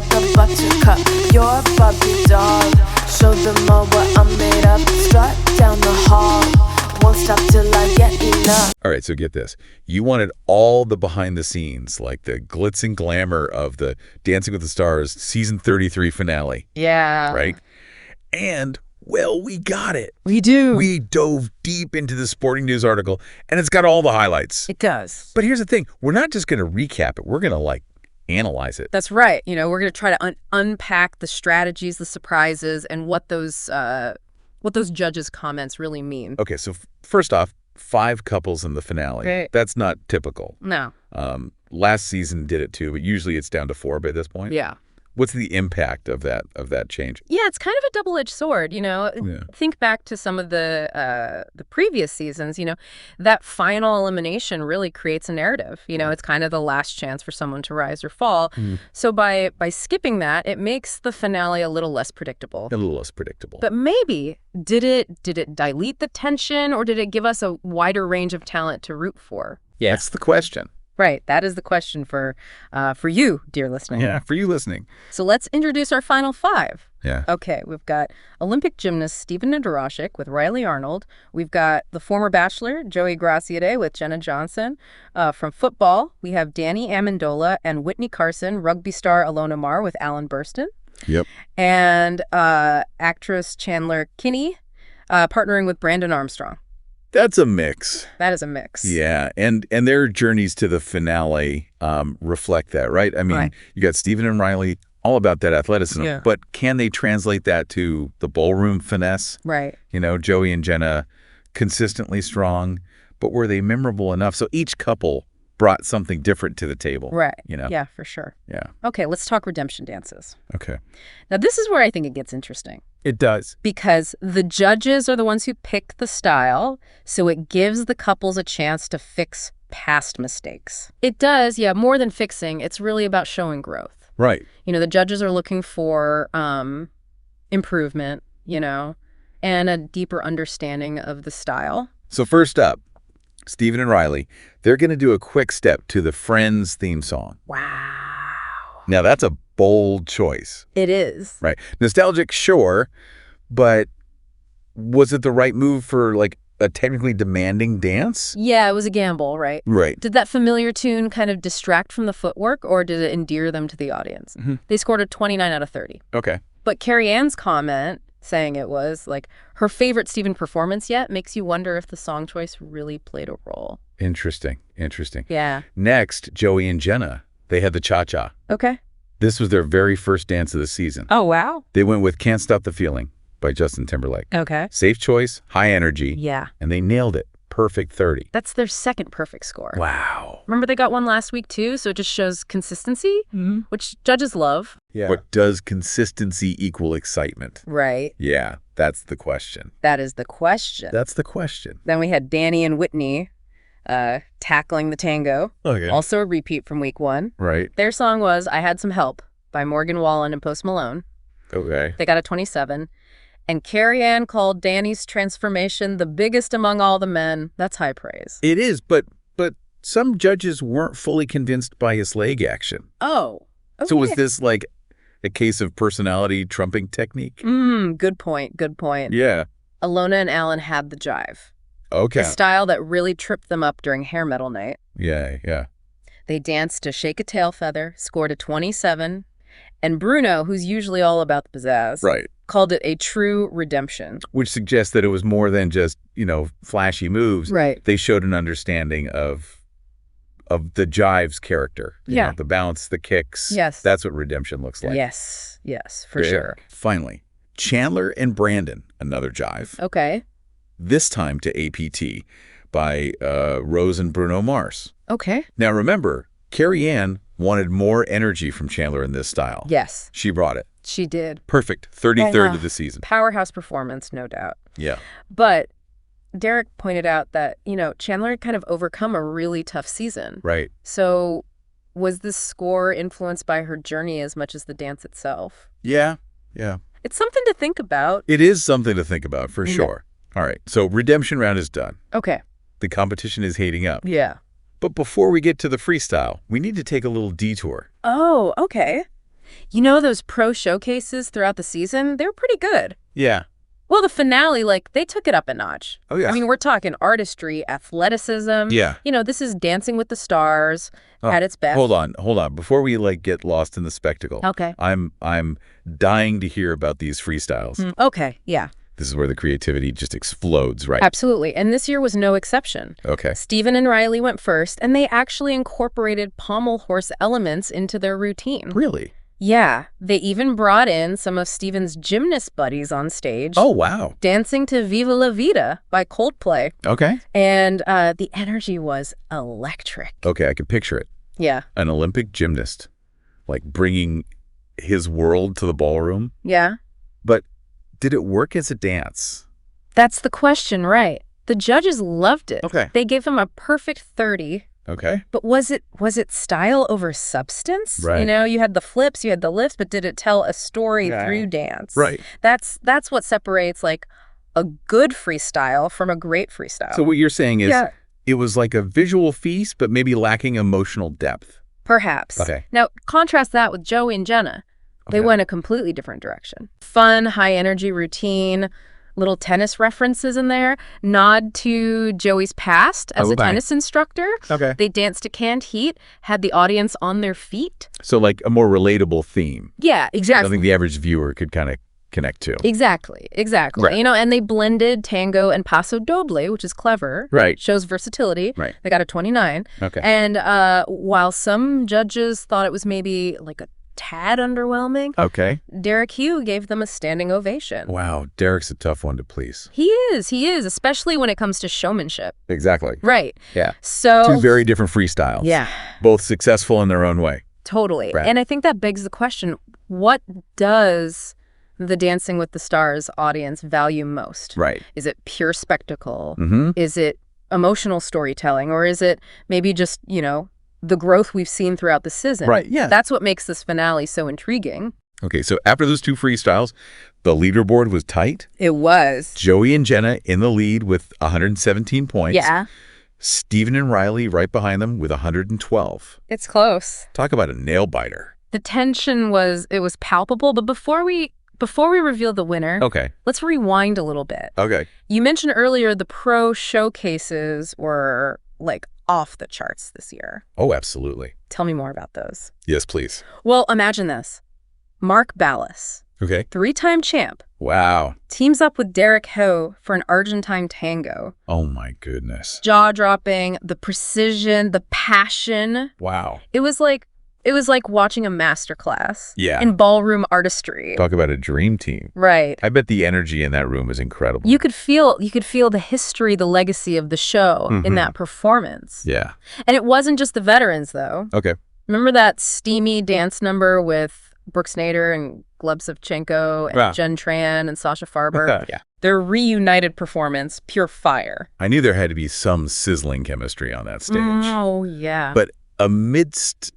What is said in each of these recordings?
like a buttercup. You're a Barbie doll. Show them all what I'm made of. Strut down the hall. Won't stop till I get enough. All right, so get this. You wanted all the behind the scenes, like the glitz and glamour of the Dancing with the Stars season 33 finale. Yeah. Right? And, well, we got it. We do. We dove deep into the Sporting News article, and it's got all the highlights. It does. But here's the thing. We're not just going to recap it. We're going to, analyze it. That's right. We're going to try to unpack the strategies, the surprises, and what those judges' comments really mean. Okay, so first off, 5 couples in the finale. Right. That's not typical. No. Last season did it too, but usually it's down to 4 by this point. Yeah. What's the impact of that change? Yeah, it's kind of a double-edged sword, Yeah. Think back to some of the previous seasons, that final elimination really creates a narrative. It's kind of the last chance for someone to rise or fall. So by skipping that, it makes the finale a little less predictable. A little less predictable. But maybe did it dilute the tension, or did it give us a wider range of talent to root for? Yeah. That's the question. Right. That is the question for you, dear listener. Yeah, for you listening. So let's introduce our final 5. Yeah. Okay, we've got Olympic gymnast Stephen Nedoroshic with Riley Arnold. We've got the former Bachelor, Joey Graciade, with Jenna Johnson. From football, we have Danny Amendola and Whitney Carson, rugby star Alona Mar with Alan Burston. Yep. And actress Chandler Kinney, partnering with Brandon Armstrong. That's a mix. That is a mix. Yeah, and their journeys to the finale reflect that, right? I mean, Right. You got Stephen and Riley, all about that athleticism, Yeah. but can they translate that to the ballroom finesse? Right. Joey and Jenna, consistently strong, but were they memorable enough? So each couple brought something different to the table. Right. You know? Yeah, for sure. Yeah. Okay, let's talk redemption dances. Okay. Now, this is where I think it gets interesting. It does. Because the judges are the ones who pick the style, so it gives the couples a chance to fix past mistakes. It does, yeah, more than fixing. It's really about showing growth. Right. The judges are looking for improvement, and a deeper understanding of the style. So first up, Stephen and Riley, they're going to do a quick step to the Friends theme song. Wow. Now, that's a bold choice. It is. Right. Nostalgic, sure, but was it the right move for, a technically demanding dance? Yeah, it was a gamble, right? Right. Did that familiar tune kind of distract from the footwork, or did it endear them to the audience? Mm-hmm. They scored a 29 out of 30. Okay. But Carrie Ann's comment, saying it was, her favorite Stephen performance yet, makes you wonder if the song choice really played a role. Interesting. Yeah. Next, Joey and Jenna, they had the cha-cha. Okay. This was their very first dance of the season. Oh, wow. They went with Can't Stop the Feeling by Justin Timberlake. Okay. Safe choice, high energy. Yeah. And they nailed it. Perfect 30. That's their second perfect score. Wow. Remember they got one last week, too, so it just shows consistency, which judges love. Yeah. But does consistency equal excitement? Right. Yeah, that's the question. That is the question. That's the question. Then we had Danny and Whitney tackling the tango. Okay. Also a repeat from week 1. Right. Their song was I Had Some Help by Morgan Wallen and Post Malone. Okay. They got a 27. And Carrie Ann called Danny's transformation the biggest among all the men. That's high praise. It is, but some judges weren't fully convinced by his leg action. Oh. Okay. So was this a case of personality trumping technique? Good point. Yeah. Alona and Alan had the jive. Okay. A style that really tripped them up during hair metal night. Yeah. They danced to Shake a Tail Feather, scored a 27. And Bruno, who's usually all about the pizzazz, Right. called it a true redemption. Which suggests that it was more than just, flashy moves. Right. They showed an understanding of the jive's character. Yeah. The bounce, the kicks. Yes. That's what redemption looks like. Yes, for sure. Finally, Chandler and Brandon, another jive. Okay. This time to APT by Rose and Bruno Mars. Okay. Now remember, Carrie Ann wanted more energy from Chandler in this style. Yes. She brought it. She did. Perfect. 33rd of the season. Powerhouse performance, no doubt. Yeah. But Derek pointed out that, Chandler had kind of overcome a really tough season. Right. So was this score influenced by her journey as much as the dance itself? Yeah. It's something to think about. It is something to think about, for sure. All right. So redemption round is done. Okay. The competition is heating up. Yeah. But before we get to the freestyle, we need to take a little detour. Oh, okay. You know, those pro showcases throughout the season, they were pretty good. Yeah. Well, the finale, like, they took it up a notch. Oh, yeah. I mean, we're talking artistry, athleticism. Yeah. You know, this is Dancing with the Stars at its best. Hold on. Before we, like, get lost in the spectacle. Okay. I'm dying to hear about these freestyles. Okay, yeah. This is where the creativity just explodes, right? Absolutely. And this year was no exception. Okay. Stephen and Riley went first, and they actually incorporated pommel horse elements into their routine. Really? Yeah. They even brought in some of Stephen's gymnast buddies on stage. Oh, wow. Dancing to Viva La Vida by Coldplay. Okay. And the energy was electric. Okay, I can picture it. Yeah. An Olympic gymnast, like, bringing his world to the ballroom. Yeah. But did it work as a dance? That's the question, right? The judges loved it. Okay. They gave him a perfect 30. Okay. But was it style over substance? Right. You know, you had the flips, you had the lifts, but did it tell a story through dance? Right. That's what separates, like, a good freestyle from a great freestyle. So what you're saying is Yeah. it was like a visual feast, but maybe lacking emotional depth. Perhaps. Okay. Now, contrast that with Joey and Jenna. They Okay. went a completely different direction. Fun, high-energy routine, little tennis references in there, nod to Joey's past as a tennis instructor. Okay. They danced to Canned Heat, had the audience on their feet. So like a more relatable theme. Yeah, exactly. Something the average viewer could kind of connect to. Exactly. Right. You know, and they blended tango and paso doble, which is clever. Right. Shows versatility. Right. They got a 29. Okay. And while some judges thought it was maybe like a tad underwhelming, Okay. Derek Hugh gave them a standing ovation. Wow. Derek's a tough one to please. He is, especially when it comes to showmanship. Exactly. Right. Yeah. So Two very different freestyles. yeah, Both successful in their own way. totally. Right. And I think that begs the question, what does the Dancing with the Stars audience value most? Right. Is it pure spectacle? Mm-hmm. Is it emotional storytelling? Or is it maybe just, you know, the growth we've seen throughout the season? Right, yeah. That's what makes this finale so intriguing. Okay, so after those two freestyles, the leaderboard was tight. It was. Joey and Jenna in the lead with 117 points. Yeah. Stephen and Riley right behind them with 112. It's close. Talk about a nail biter. The tension was palpable, but before we reveal the winner, Okay. let's rewind a little bit. Okay. You mentioned earlier the pro showcases were like off the charts this year. Oh, absolutely. Tell me more about those. Yes, please. Well, imagine this. Mark Ballas, Okay. 3-time champ, Wow. teams up with Derek Ho for an Argentine tango. Oh, my goodness. Jaw-dropping, the precision, the passion. Wow. It was like watching a masterclass Yeah. in ballroom artistry. Talk about a dream team. Right. I bet the energy in that room was incredible. You could feel the history, the legacy of the show in that performance. Yeah. And it wasn't just the veterans, though. Okay. Remember that steamy dance number with Brooke Snyder and Gleb Savchenko and Yeah. Jen Tran and Sasha Farber? Yeah. Their reunited performance, pure fire. I knew there had to be some sizzling chemistry on that stage. Oh, yeah. But amidst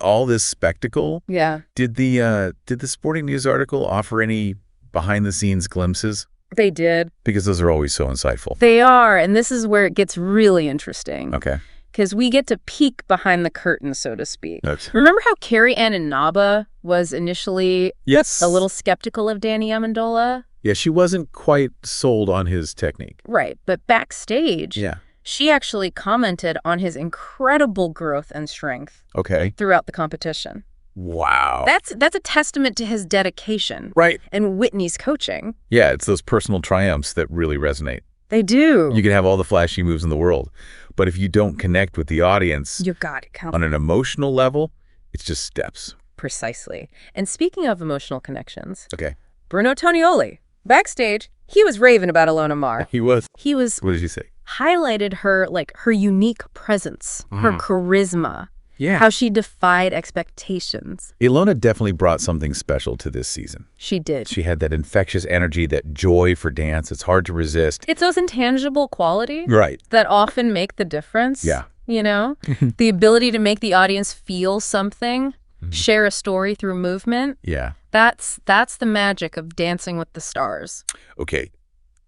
all this spectacle, yeah, did the Sporting News article offer any behind-the-scenes glimpses? they did. Because those are always so insightful. They are, and this is where it gets really interesting. Okay. Because we get to peek behind the curtain, so to speak. That's... Remember how Carrie Ann Inaba was initially Yes. a little skeptical of Danny Amendola? Yeah, she wasn't quite sold on his technique. Right, but backstage, Yeah. she actually commented on his incredible growth and strength Okay. throughout the competition. Wow. That's a testament to his dedication. Right. And Whitney's coaching. Yeah, it's those personal triumphs that really resonate. They do. You can have all the flashy moves in the world, but if you don't connect with the audience You got it. on an emotional level, it's just steps. Precisely. And speaking of emotional connections, Okay. Bruno Tonioli, backstage, he was raving about Ilona Maher. He was. He was What did you say? highlighted her unique presence, her charisma, Yeah. how she defied expectations. Ilona definitely brought something special to this season. She did. She had that infectious energy, that joy for dance. It's hard to resist. It's those intangible qualities Right. that often make the difference. Yeah. You know, the ability to make the audience feel something, share a story through movement. Yeah. That's the magic of Dancing with the Stars. Okay.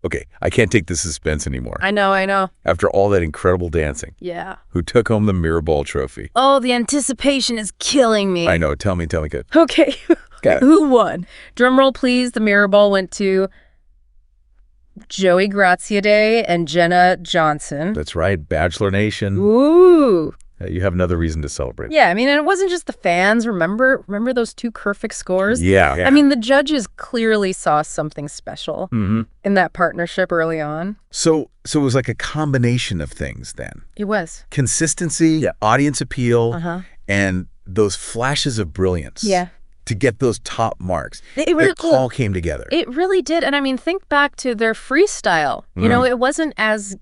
Okay, I can't take the suspense anymore. I know. After all that incredible dancing, Yeah. who took home the Mirrorball Trophy? Oh, the anticipation is killing me. I know. Tell me, good. Okay. Okay. Who won? Drum roll, please. The Mirrorball went to Joey Graziadei and Jenna Johnson. That's right, Bachelor Nation. Ooh. You have another reason to celebrate. Yeah, I mean, and it wasn't just the fans. Remember those 2 perfect scores? Yeah. I mean, the judges clearly saw something special in that partnership early on. So it was like a combination of things then. It was. Consistency, audience appeal, and those flashes of brilliance. Yeah. To get those top marks. It all came together. It really did. And I mean, think back to their freestyle. You know, it wasn't as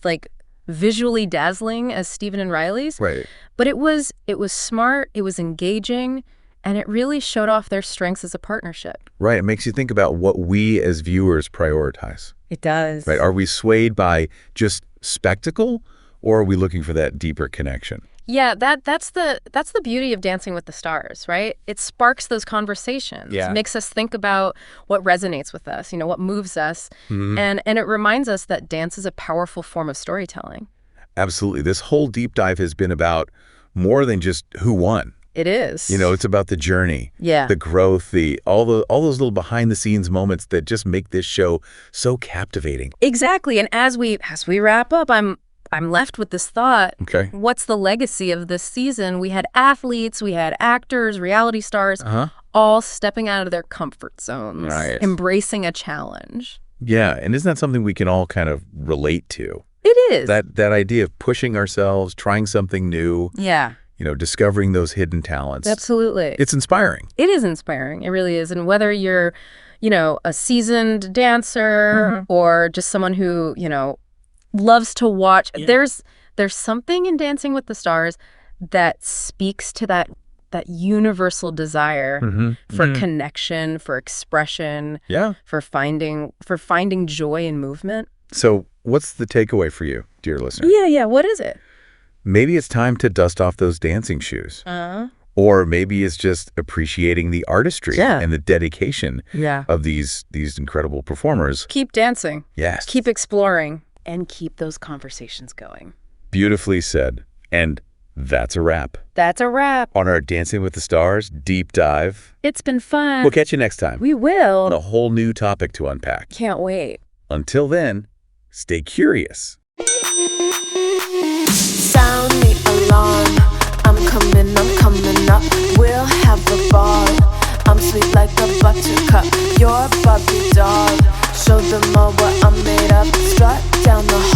like visually dazzling as Steven and Riley's. Right. But it was smart, it was engaging, and it really showed off their strengths as a partnership. Right. It makes you think about what we as viewers prioritize. It does. Right. Are we swayed by just spectacle, or are we looking for that deeper connection? Yeah, that's the beauty of Dancing with the Stars, right? It sparks those conversations. Yeah. Makes us think about what resonates with us, you know, what moves us. And it reminds us that dance is a powerful form of storytelling. Absolutely. This whole deep dive has been about more than just who won. It is. You know, it's about the journey, the growth, all those little behind the scenes moments that just make this show so captivating. Exactly. And as we wrap up, I'm left with this thought. Okay. What's the legacy of this season? We had athletes, we had actors, reality stars, all stepping out of their comfort zones, embracing a challenge. Yeah, and isn't that something we can all kind of relate to? It is. That idea of pushing ourselves, trying something new. Yeah. You know, discovering those hidden talents. Absolutely. It's inspiring. It is inspiring. It really is. And whether you're, you know, a seasoned dancer or just someone who, you know, loves to watch. There's something in Dancing with the Stars that speaks to that universal desire for connection, for expression, for finding joy in movement. So what's the takeaway for you, dear listener? Yeah. What is it? Maybe it's time to dust off those dancing shoes. Or maybe it's just appreciating the artistry and the dedication of these incredible performers. Keep dancing. Yes. Keep exploring. And keep those conversations going. Beautifully said. And that's a wrap. That's a wrap. On our Dancing with the Stars deep dive. It's been fun. We'll catch you next time. We will. On a whole new topic to unpack. Can't wait. Until then, stay curious. Sound the alarm. I'm coming up. We'll have a ball. I'm sweet like a buttercup. You're a Barbie doll. Show them all what I'm made of. Strut down the hall.